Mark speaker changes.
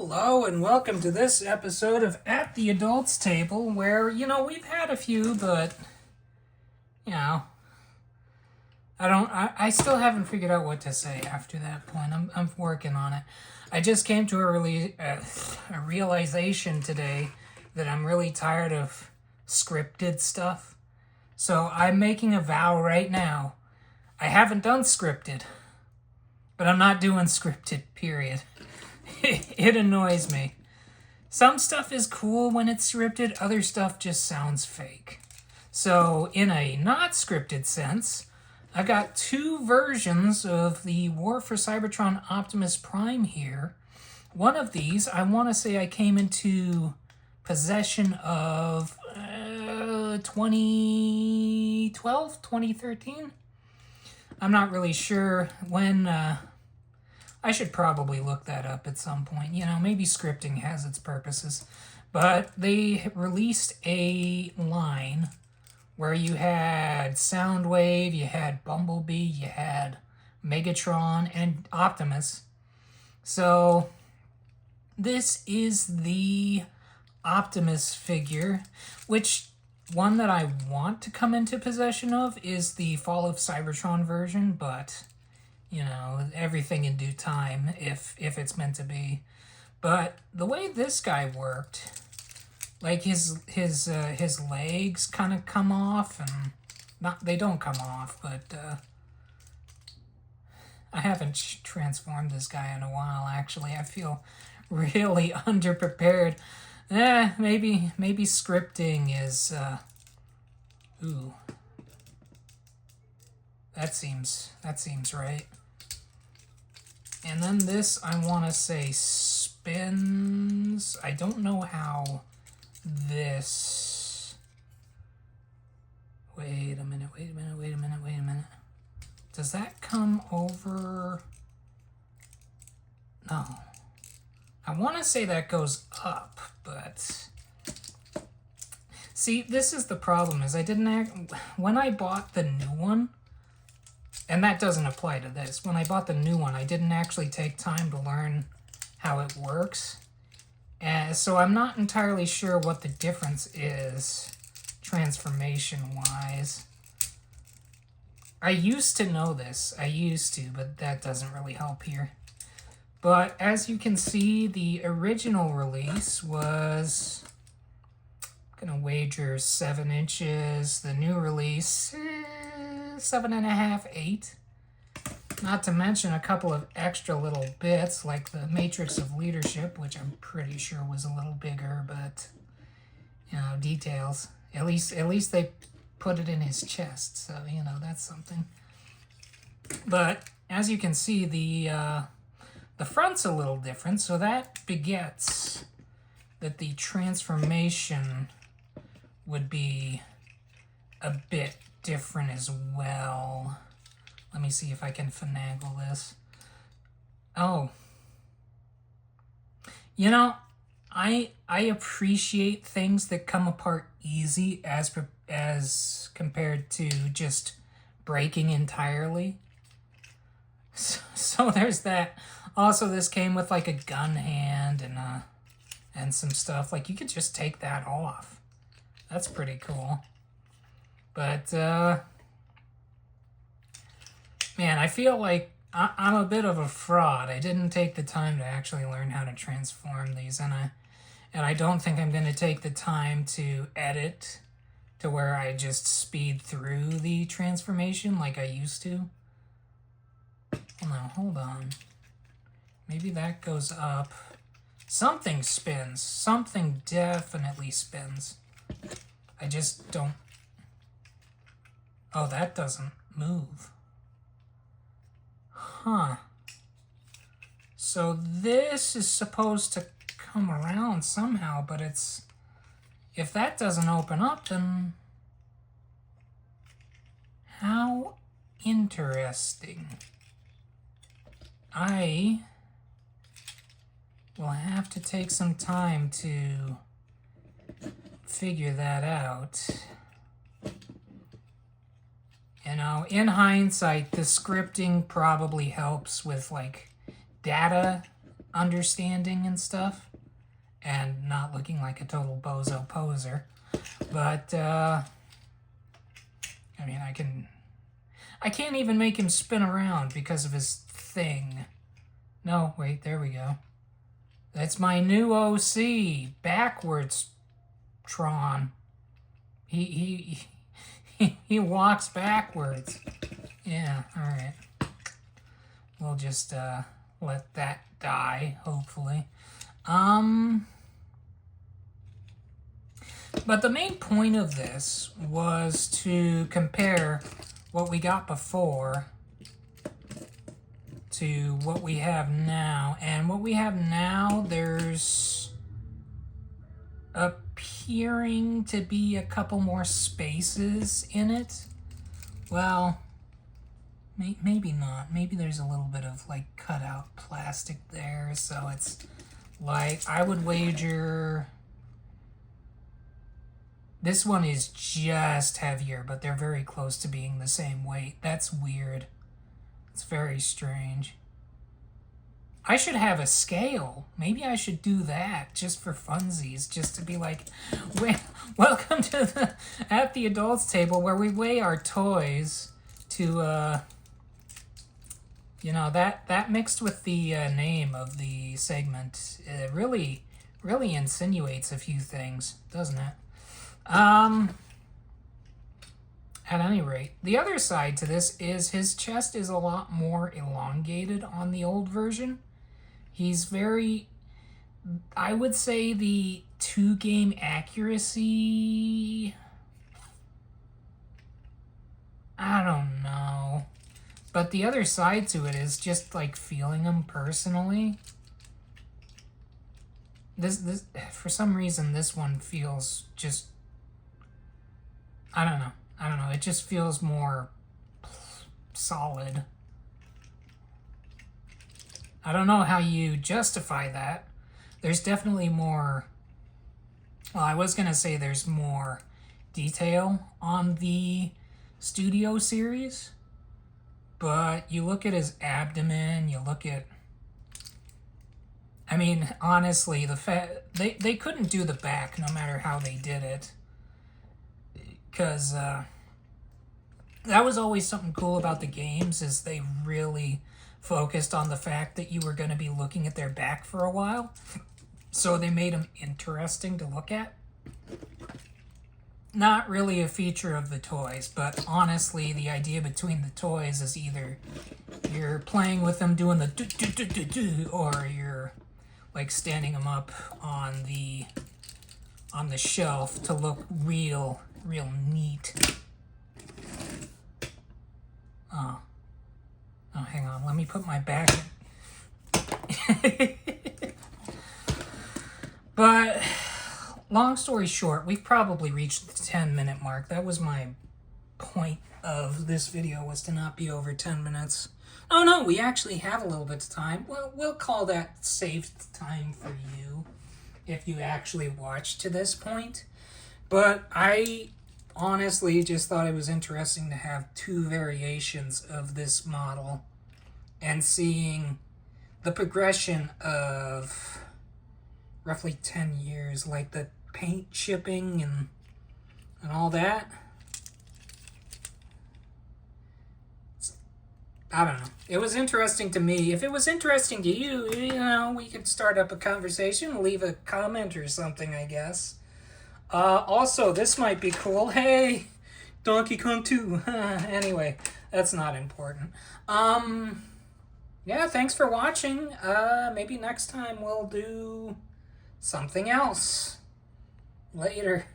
Speaker 1: Hello and welcome to this episode of At the Adults Table where, we've had a few, but, I still haven't figured out what to say after that point. I'm working on it. I just came to a realization today that I'm really tired of scripted stuff. So I'm making a vow right now. I haven't done scripted, but I'm not doing scripted, period. It annoys me. Some stuff is cool when it's scripted, other stuff just sounds fake. So, in a not scripted sense, I've got two versions of the War for Cybertron Optimus Prime here. One of these, I want to say I came into possession of 2012, 2013? I'm not really sure when... I should probably look that up at some point. Maybe scripting has its purposes. But they released a line where you had Soundwave, you had Bumblebee, you had Megatron, and Optimus. So, this is the Optimus figure, which one that I want to come into possession of is the Fall of Cybertron version, but... everything in due time, if it's meant to be. But the way this guy worked, like his legs kind of come off, and they don't come off, but I haven't transformed this guy in a while. Actually, I feel really underprepared. Maybe scripting is ooh. That seems right. And then this, I want to say, spins. I don't know how this... Wait a minute. Does that come over... No. I want to say that goes up, but... See, this is the problem, is I didn't... When I bought the new one... And that doesn't apply to this. When I bought the new one, I didn't actually take time to learn how it works. So I'm not entirely sure what the difference is, transformation-wise. I used to know this. But that doesn't really help here. But as you can see, the original release was... I'm going to wager 7 inches. The new release... 7.5, 8. Not to mention a couple of extra little bits, like the Matrix of Leadership, which I'm pretty sure was a little bigger, but, details. At least they put it in his chest, so, that's something. But, as you can see, the front's a little different, so that begets that the transformation would be a bit different as well. Let me see if I can finagle this. Oh. I appreciate things that come apart easy as compared to just breaking entirely. So there's that. Also, this came with like a gun hand and some stuff. Like, you could just take that off. That's pretty cool. But, man, I feel like I'm a bit of a fraud. I didn't take the time to actually learn how to transform these, and I don't think I'm going to take the time to edit to where I just speed through the transformation like I used to. Well, now, hold on. Maybe that goes up. Something spins. Something definitely spins. I just don't... Oh, that doesn't move. Huh. So this is supposed to come around somehow, but it's... If that doesn't open up, then... How interesting. I will have to take some time to figure that out. In hindsight, the scripting probably helps with, like, data understanding and stuff, and not looking like a total bozo poser. But, I mean, I can't even make him spin around because of his thing. No, wait, there we go. That's my new OC, backwards Tron. He walks backwards. Yeah, alright. We'll just let that die, hopefully. But the main point of this was to compare what we got before to what we have now. And what we have now, there's appearing to be a couple more spaces in it. Well, maybe not. Maybe there's a little bit of like cut out plastic there, so it's like, I would wager this one is just heavier, but they're very close to being the same weight. That's weird. It's very strange. I should have a scale. Maybe I should do that just for funsies, just to be like, welcome to at the adults table where we weigh our toys to, you know, that mixed with the name of the segment, it really insinuates a few things, doesn't it? At any rate, the other side to this is his chest is a lot more elongated on the old version. He's very, I would say the 2-game accuracy, I don't know. But the other side to it is just like feeling him personally. This for some reason, this one feels just, I don't know. It just feels more solid. I don't know how you justify that. There's definitely more, well, I was going to say there's more detail on the Studio series, but you look at his abdomen, you look at, I mean, honestly, they couldn't do the back no matter how they did it. Because that was always something cool about the games, is they really focused on the fact that you were going to be looking at their back for a while. So they made them interesting to look at. Not really a feature of the toys, but honestly, the idea between the toys is either you're playing with them doing the do-do-do-do-do, or you're like standing them up on the shelf to look real neat. Oh, hang on. Let me put my back in. But, long story short, we've probably reached the 10-minute mark. That was my point of this video, was to not be over 10 minutes. Oh no, we actually have a little bit of time. Well, we'll call that saved time for you, if you actually watched to this point. But I honestly just thought it was interesting to have two variations of this model and seeing the progression of roughly 10 years, like the paint chipping and all that. I don't know. It was interesting to me. If it was interesting to you, you know, we could start up a conversation, leave a comment or something, I guess. Also, this might be cool. Hey, Donkey Kong 2. Anyway, that's not important. Yeah, thanks for watching. Maybe next time we'll do something else. Later.